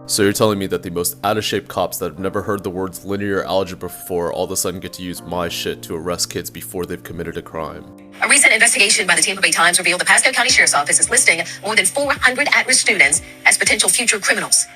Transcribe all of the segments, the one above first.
So you're telling me that the most out-of-shape cops that have never heard the words linear algebra before all of a sudden get to use my shit to arrest kids before they've committed a crime? A recent investigation by the Tampa Bay Times revealed the Pasco County Sheriff's Office is listing more than 400 at-risk students as potential future criminals.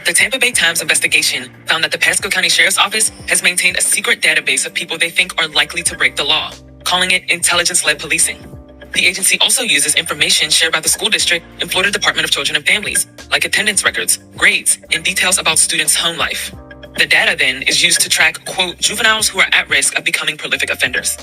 The Tampa Bay Times investigation found that the Pasco County Sheriff's Office has maintained a secret database of people they think are likely to break the law, calling it intelligence-led policing. The agency also uses information shared by the school district and Florida Department of Children and Families, like attendance records, grades, and details about students' home life. The data then is used to track, quote, juveniles who are at risk of becoming prolific offenders.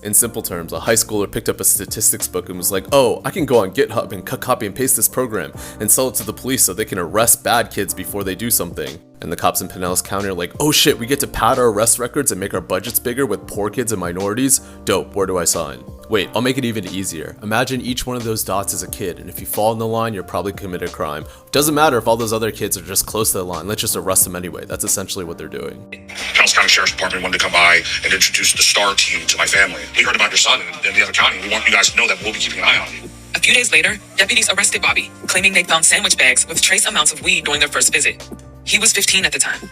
In simple terms, a high schooler picked up a statistics book and was like, oh, I can go on GitHub and copy and paste this program and sell it to the police so they can arrest bad kids before they do something. And the cops in Pinellas County are like, oh shit, we get to pad our arrest records and make our budgets bigger with poor kids and minorities? Dope, where do I sign? Wait, I'll make it even easier. Imagine each one of those dots is a kid, and if you fall in the line, you're probably committed a crime. Doesn't matter if all those other kids are just close to the line, let's just arrest them anyway. That's essentially what they're doing. Pinellas County Sheriff's Department wanted to come by and introduce the STAR team to my family. We heard about your son in the other county. We want you guys to know that we'll be keeping an eye on you. A few days later, deputies arrested Bobby, claiming they found sandwich bags with trace amounts of weed during their first visit. He was 15 at the time.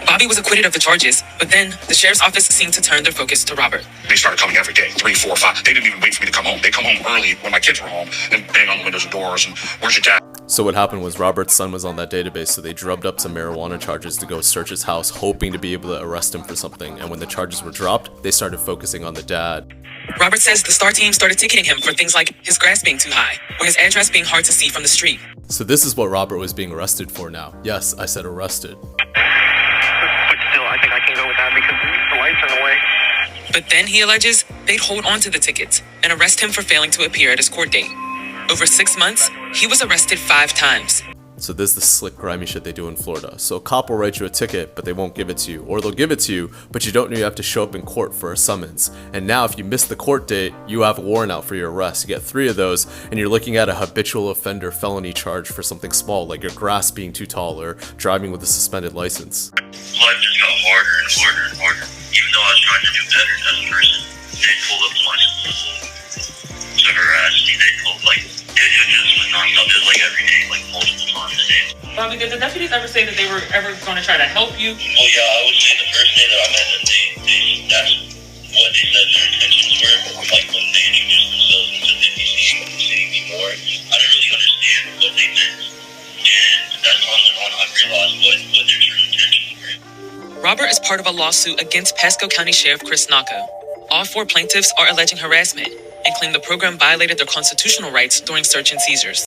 Bobby was acquitted of the charges, but then the sheriff's office seemed to turn their focus to Robert. They started coming every day, 3, 4, 5. They didn't even wait for me to come home. They come home early when my kids were home and bang on the windows and doors and, where's your dad? So what happened was Robert's son was on that database, so they drubbed up some marijuana charges to go search his house, hoping to be able to arrest him for something. And when the charges were dropped, they started focusing on the dad. Robert says the STAR team started ticketing him for things like his grass being too high or his address being hard to see from the street. So this is what Robert was being arrested for now. Yes, I said arrested. But still, I think I can go with that because the lights are in the way. But then he alleges they'd hold on to the tickets and arrest him for failing to appear at his court date. Over 6 months, he was arrested 5 times. So this is the slick, grimy shit they do in Florida. So a cop will write you a ticket, but they won't give it to you. Or they'll give it to you, but you don't know you have to show up in court for a summons. And now if you miss the court date, you have a warrant out for your arrest. You get 3 of those, and you're looking at a habitual offender felony charge for something small, like your grass being too tall or driving with a suspended license. Life just got harder and harder and harder. Even though I was trying to do better as a person, they pulled up to my school to harass me. They pulled, it just was nonstop. It was every day, multiple times a day. Bobby, did the deputies ever say that they were ever going to try to help you? Well, yeah, I would say the first day that I met them, that's what they said their intentions were. When they introduced themselves and said they'd be seeing me more, I didn't really understand what they meant. And as time went on, I realized what their true intentions were. Robert is part of a lawsuit against Pasco County Sheriff Chris Naka. All 4 plaintiffs are alleging harassment and claim the program violated their constitutional rights during search and seizures.